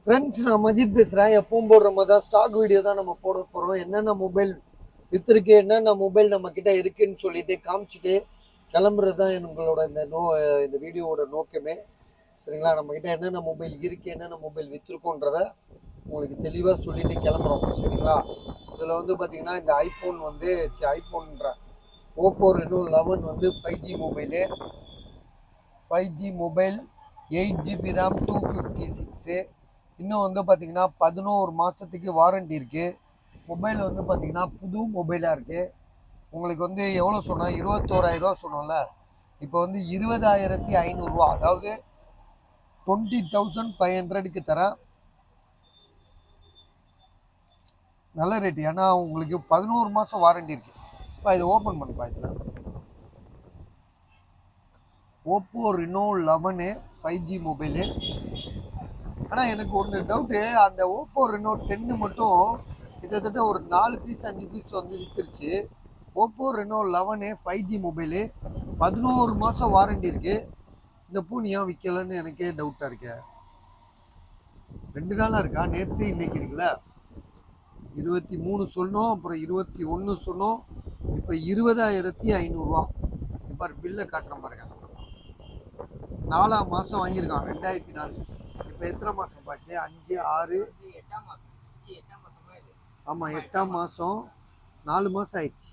Friends, நான் மஜித் பேசுகிறேன். எப்பவும் போடுற மாதிரி தான் ஸ்டாக் வீடியோ தான் நம்ம போட போகிறோம். என்னென்ன மொபைல் விற்றுருக்கு, என்னென்ன மொபைல் நம்மக்கிட்ட இருக்குன்னு சொல்லிட்டு காமிச்சிட்டு கிளம்புறது தான் எங்களோட இந்த வீடியோவோட நோக்கமே. சரிங்களா? நம்மக்கிட்ட என்னென்ன மொபைல் இருக்குது, என்னென்ன மொபைல் விற்றுருக்கோன்றத உங்களுக்கு தெளிவாக சொல்லிட்டு கிளம்புறோம். சரிங்களா? இதில் வந்து பார்த்தீங்கன்னா இந்த ஐஃபோன் வந்து ஐஃபோன்ற ஓப்போ ரெனோ 11 வந்து 5G mobile. 5G mobile, 8GB RAM, 256. இன்னும் வந்து பார்த்தீங்கன்னா 11 மாதத்துக்கு வாரண்டி இருக்குது. மொபைல் வந்து பார்த்தீங்கன்னா புது மொபைலாக இருக்குது. உங்களுக்கு வந்து எவ்வளோ சொன்னோம்? 21,000 சொன்னோம்ல. இப்போ வந்து 20,500, அதாவது 20,500க்கு தரேன். நல்ல ரேட்டு. ஏன்னா உங்களுக்கு 11 மாதம் வாரண்டி இருக்குது. இப்போ இதை ஓப்பன் பண்ணிப்பா. இதில் ஓப்போ ரெனோ 11 5G மொபைலு. ஆனால் எனக்கு ஒன்று டவுட்டு, அந்த ஓப்போ ரெனோ 10 மட்டும் கிட்டத்தட்ட ஒரு 4 பீஸ் 5 பீஸ் வந்து விற்றுருச்சு. ஓப்போ ரெனோ 11 5G மொபைலு, 11 மாதம் வாரண்டி இருக்குது. இந்த பூன் ஏன் விற்கலன்னு எனக்கே டவுட்டாக இருக்கு. 2 நாளாக இருக்கா? நேற்று இன்னைக்கு இருக்குல்ல. 23 சொன்னோம், அப்புறம் 21 சொன்னோம், இப்போ 20,500. இப்போ பில்லை காட்டுறேன் பாருங்க. 4ஆம் மாதம் வாங்கியிருக்கான், 2004. இப்போ எத்தனை மாதம் பாச்சு? 5, 6, 8ஆம் மாதம். ஆமாம், 8ஆம் மாதம். 4 மாதம் ஆயிடுச்சு.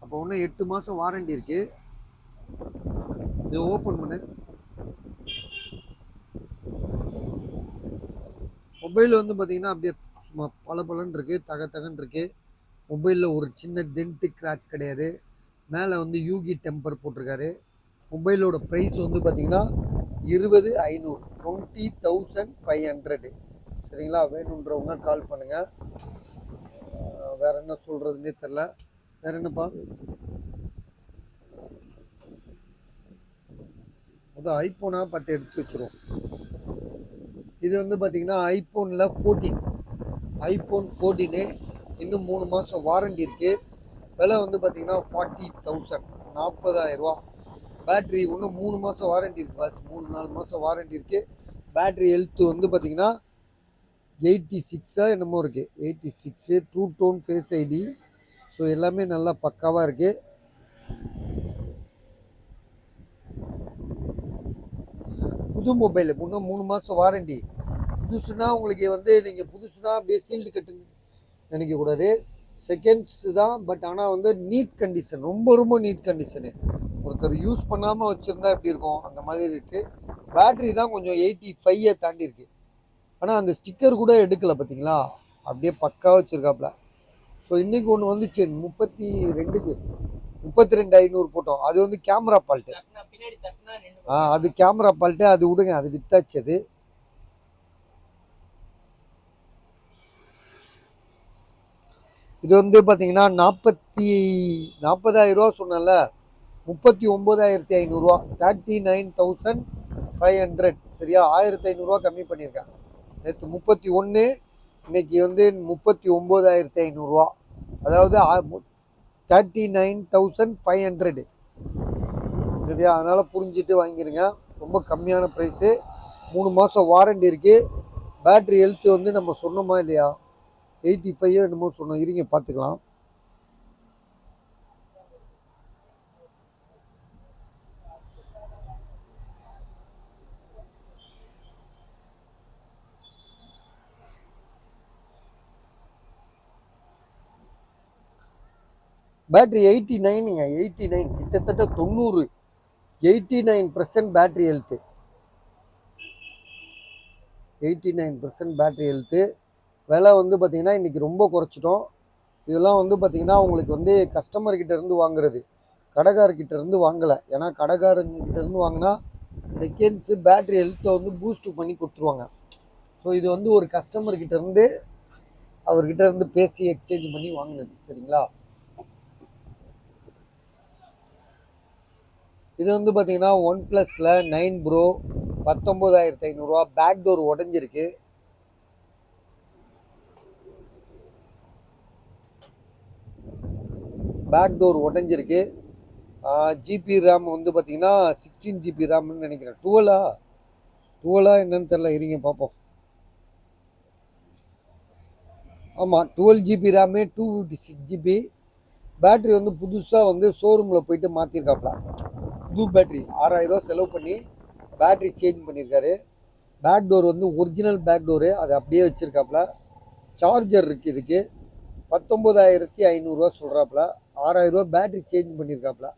அப்போ இன்னும் 8 மாதம் வாரண்டி இருக்குது. இதை ஓப்பன் பண்ணு. மொபைல் வந்து பார்த்தீங்கன்னா அப்படியே சும்மா பளபளன்னு இருக்குது, தகன்னு இருக்குது. மொபைலில் ஒரு சின்ன டென்ட்டு கிராச் கிடையாது. மேலே வந்து யூகி டெம்பர் போட்டிருக்காரு. மொபைலோட ப்ரைஸ் வந்து பார்த்தீங்கன்னா 20,500, 20,500. சரிங்களா? வேணுன்றவங்க கால் பண்ணுங்கள். வேற என்ன சொல்கிறதுனே தெரில. வேற என்னப்பா? முதல் ஐஃபோனாக 10 எடுத்து வச்சுருவோம். இது வந்து பார்த்தீங்கன்னா ஐஃபோனில் 14, ஐஃபோன் 14 இன்னும் 3 மாதம் வாரண்டி இருக்குது. விலை வந்து பார்த்தீங்கன்னா 40,000, 40,000. பேட்ரி இன்னும் 3 மாதம் வாரண்டி இருக்குது பாஸ். 3-4 மாதம் வாரண்டி இருக்குது. பேட்ரி ஹெல்த்து வந்து பார்த்தீங்கன்னா 86 என்னமோ இருக்குது. 86, true tone, face ID. So எல்லாமே நல்லா பக்காவாக இருக்குது. புது மொபைல், இன்னும் 3 மாதம் வாரண்டி. புதுசுனா உங்களுக்கு வந்து நீங்கள் புதுசுனா அப்படியே சீல்டு கட்டுன்னு நினைக்கக்கூடாது. செகண்ட்ஸ் தான், பட் ஆனால் வந்து நீட் கண்டிஷன், ரொம்ப ரொம்ப நீட் கண்டிஷனு. ஒருத்தர் யூஸ் பண்ணாமல் வச்சுருந்தா எப்படி இருக்கும் அந்த மாதிரி இருக்குது. பேட்ரி தான் கொஞ்சம் 85 தாண்டி இருக்குது. ஆனால் அந்த ஸ்டிக்கர் கூட எடுக்கலை பார்த்தீங்களா? அப்படியே பக்காவாக வச்சுருக்காப்புல. ஸோ இன்றைக்கி ஒன்று வந்துச்சு 32க்கு, 32,500 போட்டோம். அது வந்து கேமரா ஃபால்ட்டு. அது கேமரா ஃபால்ட்டு. அது விடுங்க, அது வித்தாச்சு. அது இது வந்து பார்த்தீங்கன்னா 40,000 சொன்னல. 39,500, 39,500. சரியா? 1,500 கம்மி பண்ணியிருக்கேன். நேற்று 31, இன்னைக்கு வந்து 39,500. அதாவது 39,500. சரியா? அதனால் புரிஞ்சுட்டு வாங்கிடுங்க. ரொம்ப கம்மியான ப்ரைஸு. 3 மாதம் வாரண்டி இருக்குது. பேட்ரி ஹெல்த்து வந்து நம்ம சொன்னோமா இல்லையா? 85 என்னமோ சொன்னோம். இருங்க பார்த்துக்கலாம். பேட்ரி 89ங்க, 89, கிட்டத்தட்ட 90, 89% பேட்ரி ஹெல்த்து. 89% battery health. விலை வந்து பார்த்தீங்கன்னா இன்றைக்கி ரொம்ப குறைச்சிட்டோம். இதெல்லாம் வந்து பார்த்தீங்கன்னா உங்களுக்கு வந்து கஸ்டமர்கிட்ட இருந்து வாங்குறது, கடைக்காரர்கிட்ட இருந்து வாங்கலை. ஏன்னா கடைக்காரங்கிட்ட இருந்து வாங்கினா செகண்ட்ஸு பேட்ரி ஹெல்த்தை வந்து பூஸ்ட் பண்ணி கொடுத்துருவாங்க. ஸோ இது வந்து ஒரு கஸ்டமர்கிட்ட இருந்து அவர்கிட்ட இருந்து பேசி எக்ஸ்சேஞ்ச் பண்ணி வாங்கினது. சரிங்களா? இது வந்து பார்த்தீங்கன்னா ஒன் ப்ளஸில் 9 ப்ரோ, 19,500. பேக் டோர் உடஞ்சிருக்கு. பேக் டோர் உடஞ்சிருக்கு. ஜிபி ரேம் வந்து பார்த்தீங்கன்னா 16 GB ரேம்னு நினைக்கிறேன். 12 என்னன்னு தெரில. இருங்க பார்ப்போம். ஆமாம், 12 GB ரேமு, 256 GB. பேட்ரி வந்து புதுசாக வந்து ஷோரூமில் போயிட்டு மாற்றிருக்காப்புல. புது பேட்ரி 6000 செலவு பண்ணி பேட்ரி சேஞ்ச் பண்ணியிருக்காரு. பேக் டோர் வந்து ஒரிஜினல் பேக் டோரு, அது அப்படியே வச்சுருக்காப்புல. சார்ஜர் இருக்குது இதுக்கு. 19,500 சொல்கிறாப்புல. 6000 பேட்ரி சேஞ்ச் பண்ணியிருக்காப்புல.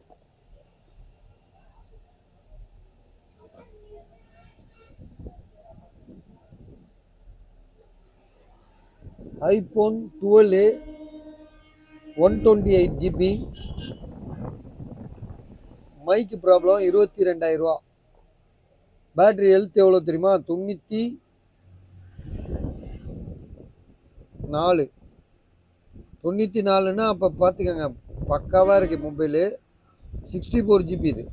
IPhone 12 128 GB. Mic problem 22,000. Battery health எவ்வளோ தெரியுமா? 94. 94ன்னா அப்போ பார்த்துக்கோங்க, பக்காவாக இருக்குது மொபைலு. 64 GB இது.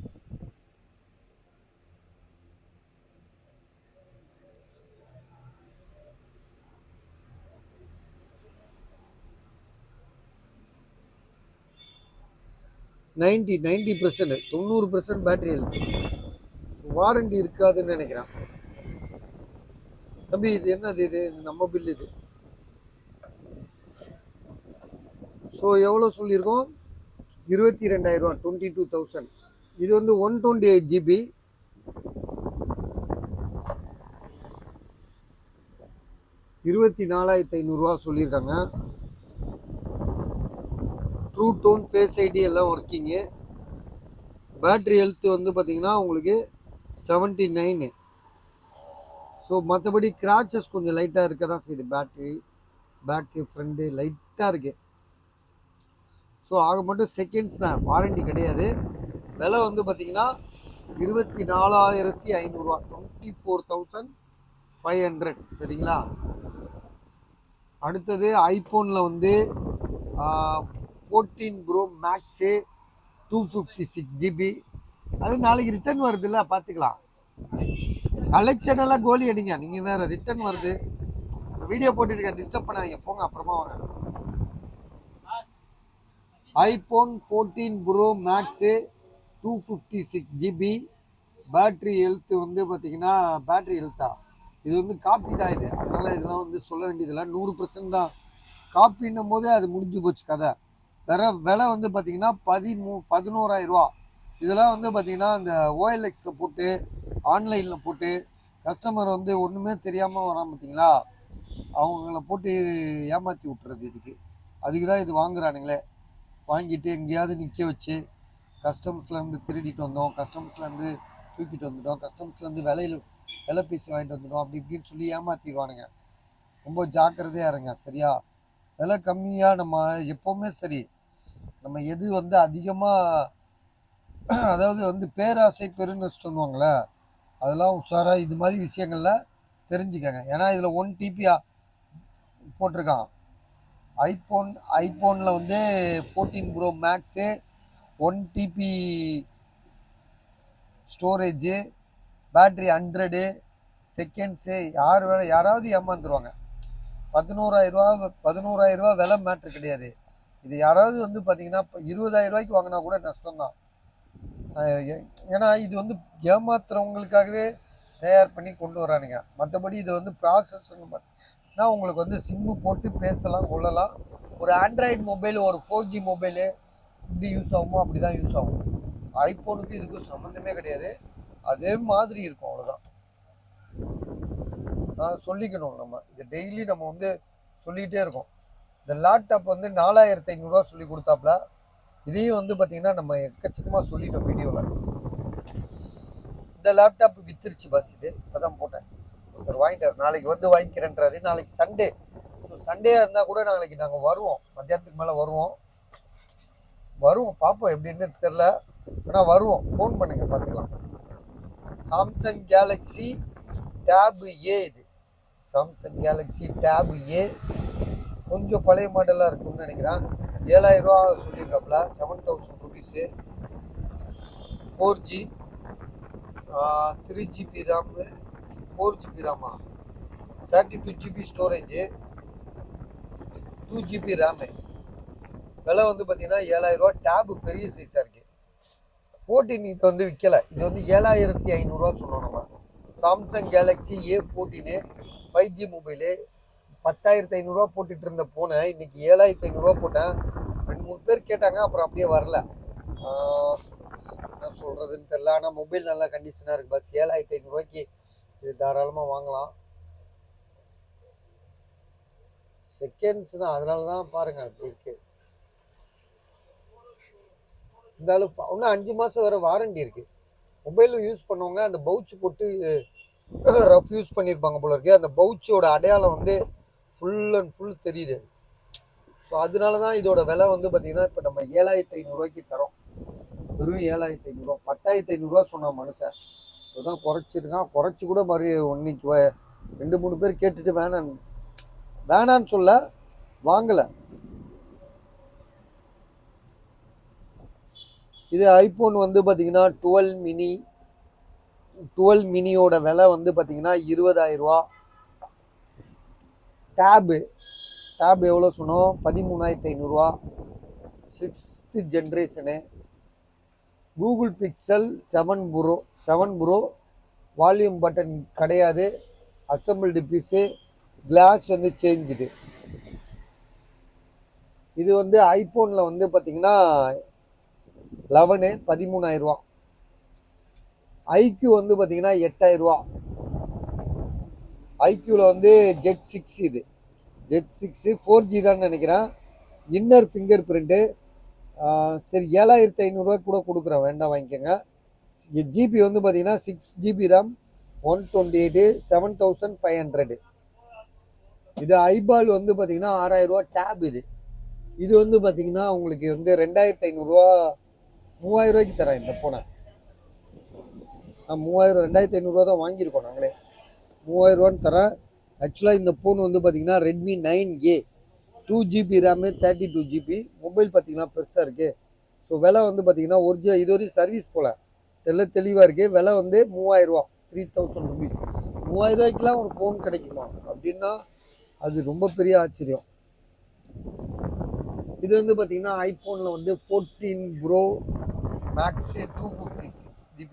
Ninety 90% battery health. வாரண்டி இருக்காதுன்னு நினைக்கிறேன். தம்பி இது என்னது? இது நம்ம பில் இது. ஸோ எவ்வளோ சொல்லியிருக்கோம்? 22,000, 22,000. இது வந்து 128 GB. 24,500 சொல்லியிருக்காங்க. ட்ரூ டோன், ஃபேஸ் ஐடி எல்லாம் ஒர்க்கிங்கு. பேட்ரி ஹெல்த் வந்து பார்த்தீங்கன்னா உங்களுக்கு 79. ஸோ மற்றபடி கிராச்சஸ் கொஞ்சம் லைட்டாக இருக்க தான் செய்யுது. பேட்ரி பேக்கு ஃப்ரண்ட்டு லைட்டாக இருக்குது. ஸோ ஆக மட்டும் செகண்ட்ஸ் தான், வாரண்டி கிடையாது. விலை வந்து பார்த்தீங்கன்னா 24,500, 24,500. சரிங்களா? அடுத்தது ஐஃபோனில் வந்து 14 ப்ரோ மேக்ஸு 256 GB. அது நாளைக்கு ரிட்டர்ன் வருது இல்லை, பார்த்துக்கலாம். கலெக்ஷன் எல்லாம் கோலி அடிங்க, நீங்கள் வேறு. ரிட்டர்ன் வருது, வீடியோ போட்டுருக்கேன், டிஸ்டர்ப் பண்ணாதீங்க, போங்க அப்புறமா வாங்க. IPhone 14 pro max 256 GB. Battery health வந்து பார்த்தீங்கன்னா, பேட்ரி ஹெல்த்தா இது வந்து காப்பி தான் இது, அதனால் இதெல்லாம் வந்து சொல்ல வேண்டியதில்லை. 100% தான். காப்பின்னும் போதே அது முடிஞ்சு போச்சு கதை. விலை வந்து பார்த்தீங்கன்னா 11,000. இதெல்லாம் வந்து பார்த்தீங்கன்னா அந்த OLXில் போட்டு, ஆன்லைனில் போட்டு, கஸ்டமர் வந்து ஒன்றுமே தெரியாமல் வரான் பார்த்தீங்களா, அவங்கள போட்டு ஏமாற்றி விட்டுறது. அதுக்கு தான் இது வாங்குறானுங்களே. வாங்கிட்டு எங்கேயாவது நிற்க வச்சு, கஸ்டம்ஸ்லேருந்து திருடிட்டு வந்தோம், கஸ்டம்ஸ்லேருந்து தூக்கிட்டு வந்துட்டோம், கஸ்டம்ஸ்லேருந்து விலை பேசி வாங்கிட்டு வந்துட்டோம், அப்படி இப்படின்னு சொல்லி ஏமாற்றிடுவானுங்க. ரொம்ப ஜாக்கிரதையாக இருங்க, சரியா? விலை கம்மியாக நம்ம எப்போவுமே சரி, நம்ம எது வந்து அதிகமாக, அதாவது வந்து பேராசை பெருநஷ்டம்னுவாங்களே, அதெல்லாம் உஷாராக இது மாதிரி விஷயங்களில் தெரிஞ்சுக்கங்க. ஏன்னா இதில் 1 TB போட்டிருக்கான். ஐஃபோனில் வந்து 14 pro max 1 TB storage, battery 100 seconds. யாராவது ஏமாந்துருவாங்க. 11,000 விலை மேட்ரு கிடையாது. இது யாராவது வந்து பார்த்தீங்கன்னா 20,000 வாங்கினா கூட நஷ்டம்தான். ஏன்னா இது வந்து ஏமாத்துறவங்களுக்காகவே தயார் பண்ணி கொண்டு வரானுங்க. மற்றபடி இது வந்து ப்ராசஸ்ன்னு பார்த்தீங்கன்னா உங்களுக்கு வந்து சிம்மு போட்டு பேசலாம், கொள்ளலாம். ஒரு ஆண்ட்ராய்டு மொபைல், ஒரு 4G மொபைலு இப்படி யூஸ் ஆகுமோ அப்படி தான் யூஸ் ஆகும். ஐஃபோனுக்கு இதுக்கும் சம்மந்தமே கிடையாது, அதே மாதிரி இருக்கும், அவ்வளோதான். சொல்லிக்கணும் நம்ம இது டெய்லி நம்ம வந்து சொல்லிகிட்டே இருக்கோம். இந்த லேப்டாப் வந்து 4,500 சொல்லி கொடுத்தாப்புல. இதையும் வந்து பார்த்தீங்கன்னா நம்ம எக்கச்சக்கமாக சொல்லிட்டோம் வீடியோவில். இந்த லேப்டாப் வித்துருச்சு பஸ். இது இப்போ தான் போட்டேன். ஒருத்தர் வாங்கிட்டார், நாளைக்கு வந்து வாங்கிக்கிறேன்றாரு. நாளைக்கு சண்டே. ஸோ சண்டேயாக இருந்தால் கூட நாளைக்கு நாங்கள் வருவோம், மத்தியானத்துக்கு மேலே வருவோம். பார்ப்போம் எப்படின்னு தெரில, ஆனால் வருவோம். ஃபோன் பண்ணுங்கள், பார்த்துக்கலாம். சாம்சங் கேலக்ஸி டேப் ஏ. இது சாம்சங் கேலக்ஸி டேப் ஏ. கொஞ்சம் பழைய மாடலாக இருக்குன்னு நினைக்கிறேன். 7,000 சொல்லியிருக்காப்புல. 7,000 rupees. 4G 3GB RAM, 4GB rhema, 32GB storage, 2GB RAM. விலை வந்து பார்த்தீங்கன்னா 7,000. டேபு பெரிய சைஸாக இருக்குது. 14 இது வந்து விற்கலை. இது வந்து 7,500 சொன்னோம் நம்ம. Samsung Galaxy A14 5G mobile. 10,500 போட்டுட்டு இருந்த போனை இன்னைக்கு 7,500 போட்டேன். 2-3 பேர் கேட்டாங்க, அப்புறம் அப்படியே வரல. என்ன சொல்றதுன்னு தெரியல. ஆனால் மொபைல் நல்ல கண்டிஷனாக இருக்கு பஸ். 7,500 இது தாராளமாக வாங்கலாம். செகண்ட்ஸ் தான், அதனால தான் பாருங்க அப்படி இருக்கு. இருந்தாலும் இன்னும் 5 மாதம் வேற வாரண்டி இருக்கு. மொபைலும் யூஸ் பண்ணுவாங்க, அந்த பவுச் போட்டு ரஃப் யூஸ் பண்ணியிருப்பாங்க போல இருக்கு. அந்த பவுச்சோட அடையாளம் வந்து ஃபுல் அண்ட் ஃபுல் தெரியுது. ஸோ அதனால தான் இதோட விலை வந்து பார்த்தீங்கன்னா இப்போ நம்ம 7,500 தரோம். வெறும் 7,500. 10,500 சொன்ன மனுஷன் இப்போதான் குறைச்சிருக்கான். குறைச்சி கூட மறு இன்னைக்கு 2-3 பேர் கேட்டுட்டு வேணான்னு சொல்ல, வாங்கலை. இது ஐபோன் வந்து பார்த்தீங்கன்னா 12 மினியோட விலை வந்து பார்த்தீங்கன்னா 20,000. டேப் எவ்வளோ சொன்னோம்? 13,500. 6th generation. Google Pixel 7 pro. Volume button கிடையாது. Assembled piece. கிளாஸ் வந்து சேஞ்சுது. இது வந்து ஐபோனில் வந்து பார்த்தீங்கன்னா 11 13,000. ஐக்யூ வந்து பார்த்தீங்கன்னா 8,000. ஐக்யூவில் வந்து ஜெட் 6 இது. ஜெட் 6 4G தான் நினைக்கிறேன். Inner finger print. சரி 7,500 கூட கொடுக்குறேன், வேண்டாம் வாங்கிக்கோங்க. ஜிபி வந்து பார்த்தீங்கன்னா 6GB RAM 128 7,500. இது ஐபால் வந்து பார்த்தீங்கன்னா 6,000 டேப். இது வந்து பார்த்தீங்கன்னா உங்களுக்கு வந்து 2,500 3,000 தரேன் இந்த போனை. 2,500 தான் வாங்கியிருக்கோம் நாங்களே. 3,000 தரேன். ஆக்சுவலாக இந்த ஃபோன் வந்து பார்த்தீங்கன்னா Redmi 9A 2GB RAM 32GB. Mobile பார்த்தீங்கன்னா பெருசாக இருக்குது. ஸோ விலை வந்து பார்த்தீங்கன்னா ஒரிஜினல் இது வரையும் சர்வீஸ் போல் தெளிவாக இருக்குது. விலை வந்து 3,000 3,000 ருபீஸ். 3,000 ஒரு ஃபோன் கிடைக்குமா அப்படின்னா அது ரொம்ப பெரிய ஆச்சரியம். இது வந்து பார்த்தீங்கன்னா ஐஃபோனில் வந்து 14 ப்ரோ மேக்ஸு 256GB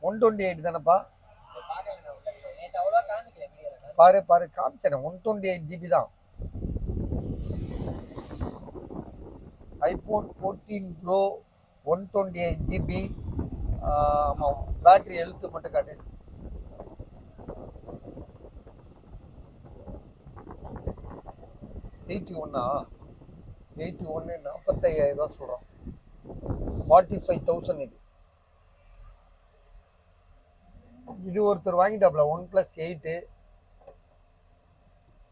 128 தானேப்பா? பாரு காமிச்சேன். 128GB தான். IPhone 14 bro 128GB. ஆமாம், பேட்டரி ஹெல்த்து மட்டும் காட்டு. 81 45,000 சொல்கிறோம். 45,000 இது ஒருத்தர் வாங்கிட்டாப்ல. OnePlus 8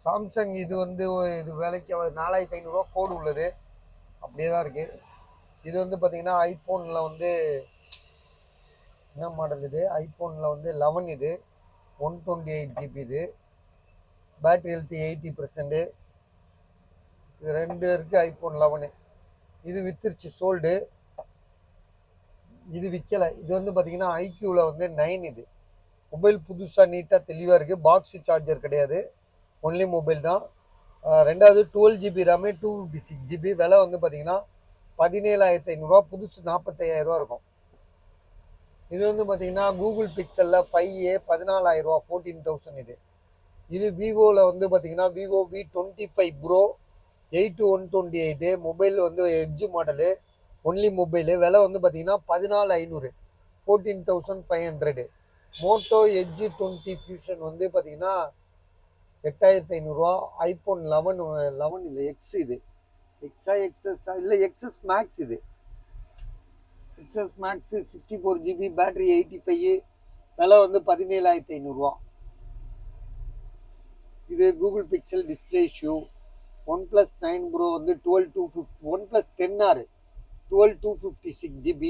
Samsung. இது வந்து இது விலைக்கு 4,500 கோடு உள்ளது, அப்படியே தான் இருக்குது. இது வந்து பார்த்தீங்கன்னா ஐஃபோனில் வந்து என்ன மாடல் இது? ஐஃபோனில் வந்து 11 இது 128GB. இது பேட்டரி ஹெல்த் 80%. இது 2 இருக்குது. ஐஃபோன் 11 இது வித்துருச்சு, சோல்டு. இது விற்கலை. இது வந்து பார்த்தீங்கன்னா ஐக்யூவில் வந்து 9 இது. மொபைல் புதுசாக நீட்டாக தெளிவாக இருக்குது. பாக்ஸு சார்ஜர் கிடையாது, ஒன்லி மொபைல் தான். ரெண்டாவது 12GB RAM 256GB. விலை வந்து பார்த்தீங்கன்னா 17,500. புதுசு 45,000 இருக்கும். இது வந்து பார்த்தீங்கன்னா கூகுள் பிக்சலில் 5A 14,000 14,000 இது விவோவில் வந்து பார்த்தீங்கன்னா விவோ V25 ப்ரோ 8-128 மொபைல் வந்து எட்ஜ் மாடலு, ஒன்லி மொபைலு. விலை வந்து பார்த்தீங்கன்னா 14,500 14,500. மோட்டோ எட்ஜ் 20 ஃபியூஷன் வந்து பார்த்தீங்கன்னா 8,500. ஐஃபோன் 11 இல்லை எக்ஸ். இது எக்ஸா எக்ஸ்எஸ்ஸா இல்லை எக்ஸ்எஸ் மேக்ஸ். இது எக்ஸ்எஸ் மேக்ஸ் 64GB. பேட்டரி 85. விலை வந்து 17,500. இது Google pixel display shoe. OnePlus 9 bro வந்து 12,250. OnePlus 10R 12,256GB.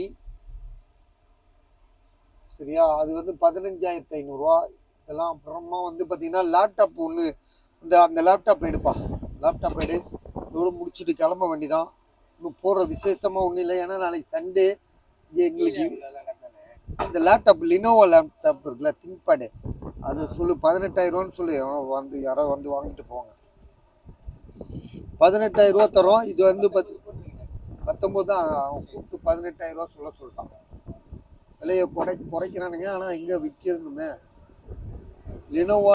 சரியா? அது வந்து 15,500. இதெல்லாம் அப்புறமா வந்து பார்த்தீங்கன்னா லேப்டாப் ஒன்று. அந்த லேப்டாப் எடுப்பா. லேப்டாப் எடு. இதோடு முடிச்சுட்டு கிளம்ப வேண்டிதான். இன்னும் போடுற விசேஷமாக ஒன்றும் இல்லை, ஏன்னா நாளைக்கு சண்டே. எங்களுக்கு இந்த லேப்டாப் லினோவோ லேப்டாப் இருக்குல்ல, திங்க்பேடு, அது சொல்லு 18,000 சொல்லு. வந்து யாரோ வந்து வாங்கிட்டு போவாங்க. 18,000 தரோம். இது வந்து 19 தான். அவன் கூப்பிட்டு 18,000 சொல்லிட்டான். விலையை குறைக்கிறானுங்க, ஆனால் எங்கே விற்கணுமே. லினோவோ